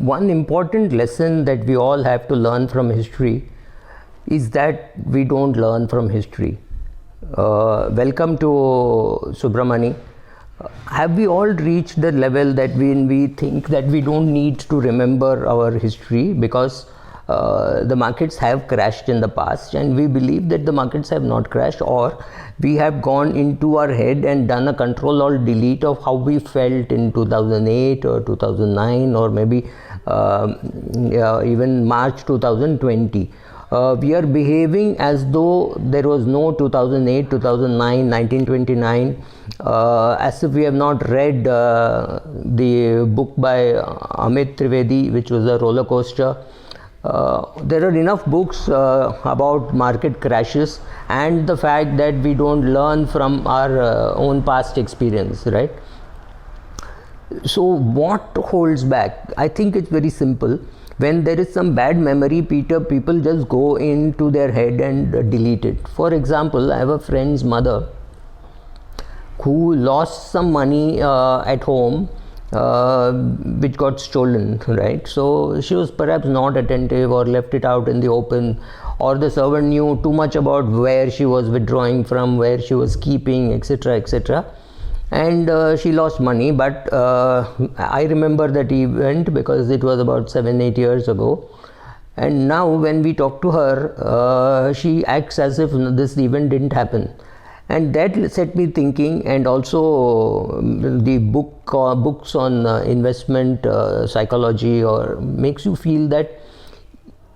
one important lesson that we all have to learn from history is that we don't learn from history. Welcome to Subramani. Have we all reached the level that when we think that we don't need to remember our history because the markets have crashed in the past, and we believe that the markets have not crashed, or we have gone into our head and done a control alt delete of how we felt in 2008 or 2009 or maybe even March 2020. We are behaving as though there was no 2008, 2009, 1929, as if we have not read the book by Amit Trivedi, which was a Rollercoaster. There are enough books about market crashes and the fact that we don't learn from our own past experience, right? So what holds back? I think it's very simple. When there is some bad memory, people just go into their head and delete it. For example, I have a friend's mother who lost some money at home, which got stolen, right? So she was perhaps not attentive or left it out in the open, or the servant knew too much about where she was withdrawing from, where she was keeping, etc., etc. And she lost money. But I remember that event because it was about 7-8 years ago, and now when we talk to her, she acts as if this event didn't happen. And that set me thinking, and also the books on investment psychology or makes you feel that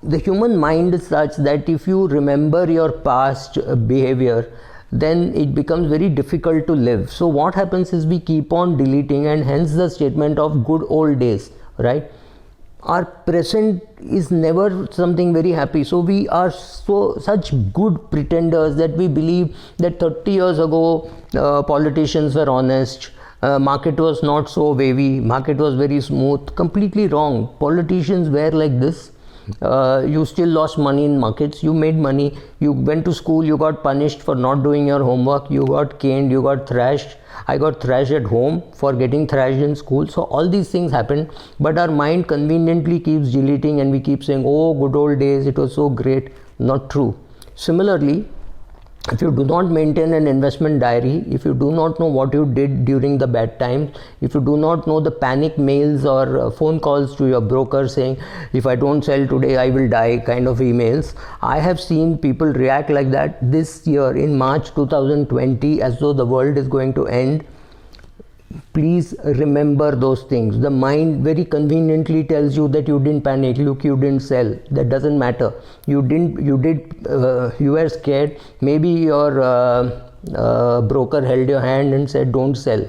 the human mind is such that if you remember your past behavior, then it becomes very difficult to live. So what happens is we keep on deleting, and hence the statement of good old days, right? Our present is never something very happy. So we are such good pretenders that we believe that 30 years ago politicians were honest, market was not so wavy, market was very smooth. Completely wrong. Politicians were like this. You still lost money in markets, you made money, you went to school, you got punished for not doing your homework, you got caned, you got thrashed. I got thrashed at home for getting thrashed in school. So all these things happen, but our mind conveniently keeps deleting, and we keep saying, oh, good old days, it was so great. Not true. Similarly, if you do not maintain an investment diary, if you do not know what you did during the bad times, if you do not know the panic mails or phone calls to your broker saying, if I don't sell today, I will die kind of emails. I have seen people react like that this year in March 2020 as though the world is going to end. Please remember those things. The mind very conveniently tells you that you didn't panic, look, you didn't sell. That doesn't matter. You were scared. Maybe your broker held your hand and said don't sell.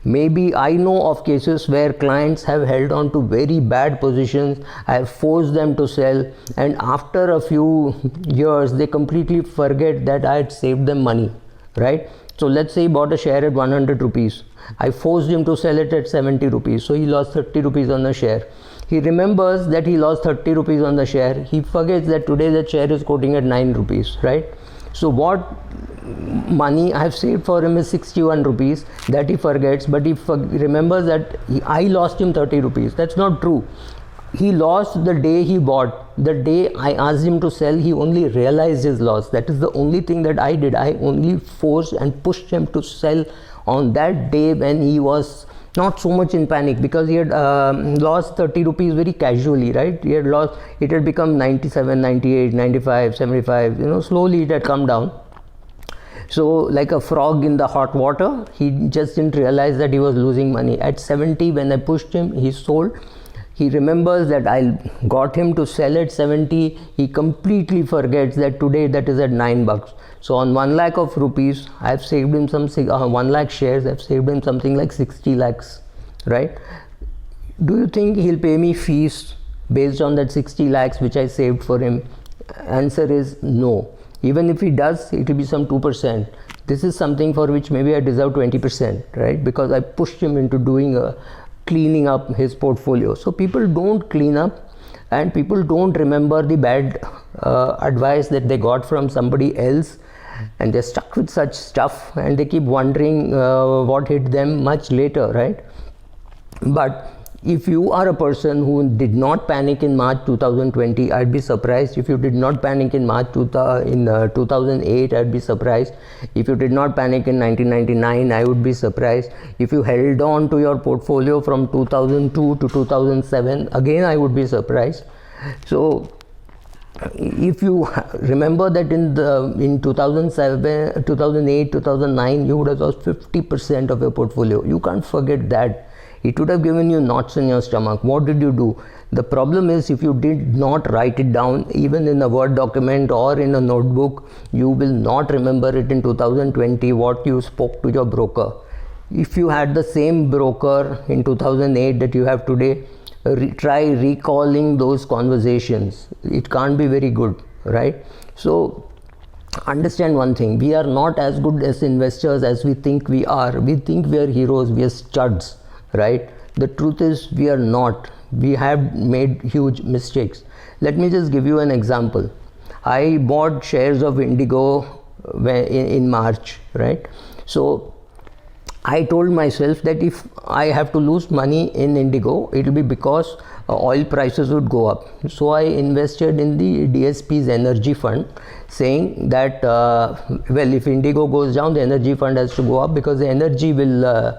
Maybe I know of cases where clients have held on to very bad positions. I have forced them to sell, and after a few years they completely forget that I had saved them money, right? So let's say he bought a share at 100 rupees. I forced him to sell it at 70 rupees. So he lost 30 rupees on the share. He remembers that he lost 30 rupees on the share. He forgets that today the share is quoting at 9 rupees, right? So what money I have saved for him is 61 rupees. That he forgets, but he remembers that I lost him 30 rupees. That's not true. He lost the day he bought. The day I asked him to sell, he only realized his loss. That is the only thing that I did. I only forced and pushed him to sell on that day when he was not so much in panic, because he had lost 30 rupees very casually, right? He had lost, it had become 97, 98, 95, 75, slowly it had come down. So like a frog in the hot water, he just didn't realize that he was losing money. At 70, when I pushed him, he sold. He remembers that I got him to sell at 70. He completely forgets that today that is at $9. So on 1 lakh of rupees, I've saved him 1 lakh shares. I've saved him something like 60 lakhs, right? Do you think he'll pay me fees based on that 60 lakhs which I saved for him? Answer is no. Even if he does, it will be some 2%. This is something for which maybe I deserve 20%, right? Because I pushed him into cleaning up his portfolio. So people don't clean up, and people don't remember the bad advice that they got from somebody else, and they're stuck with such stuff, and they keep wondering what hit them much later, right? But if you are a person who did not panic in March 2020, I'd be surprised. If you did not panic in 2008, I'd be surprised. If you did not panic in 1999, I would be surprised. If you held on to your portfolio from 2002 to 2007, again I would be surprised. So if you remember that in 2007, 2008, 2009, you would have lost 50% of your portfolio. You can't forget that. It would have given you knots in your stomach. What did you do? The problem is, if you did not write it down, even in a Word document or in a notebook, you will not remember it in 2020 what you spoke to your broker. If you had the same broker in 2008 that you have today, try recalling those conversations. It can't be very good, right? So understand one thing: we are not as good as investors as we think we are. We think we are heroes, we are studs, right? The truth is we are not. We have made huge mistakes. Let me just give you an example. I bought shares of Indigo in March, right? So I told myself that if I have to lose money in Indigo, it will be because oil prices would go up. So I invested in the DSP's energy fund, saying that well, if Indigo goes down, the energy fund has to go up, because the energy will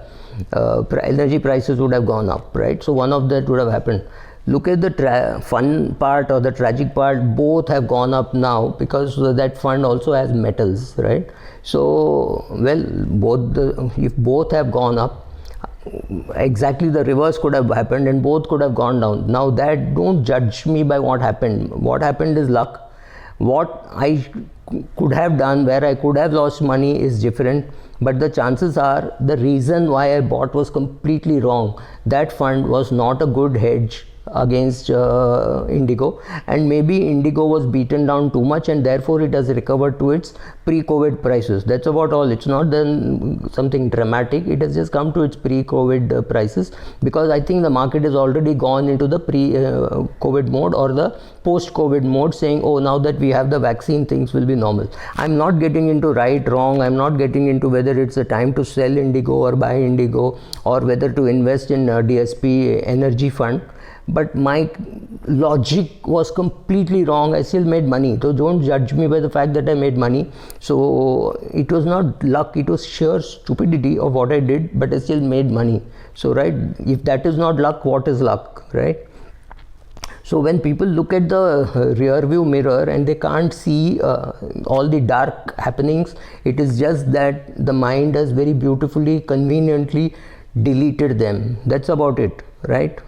energy prices would have gone up, right? So one of that would have happened. Look at the fun part or the tragic part. Both have gone up now, because that fund also has metals, right? So well, if both have gone up, exactly the reverse could have happened, and both could have gone down. Now that, don't judge me by what happened. What happened is luck. What I could have done, where I could have lost money, is different, but the chances are the reason why I bought was completely wrong. That fund was not a good hedge against Indigo, and maybe Indigo was beaten down too much, and therefore it has recovered to its pre-COVID prices. That's about all. It's not then something dramatic. It has just come to its pre-COVID prices, because I think the market has already gone into the pre-COVID mode or the post-COVID mode, saying, oh, now that we have the vaccine, things will be normal. I'm not getting into right, wrong. I'm not getting into whether it's a time to sell Indigo or buy Indigo, or whether to invest in DSP energy fund. But my logic was completely wrong. I still made money. So don't judge me by the fact that I made money. So it was not luck, it was sheer stupidity of what I did, but I still made money. So right, if that is not luck, what is luck, right? So when people look at the rear view mirror and they can't see all the dark happenings, it is just that the mind has very beautifully, conveniently deleted them. That's about it, right?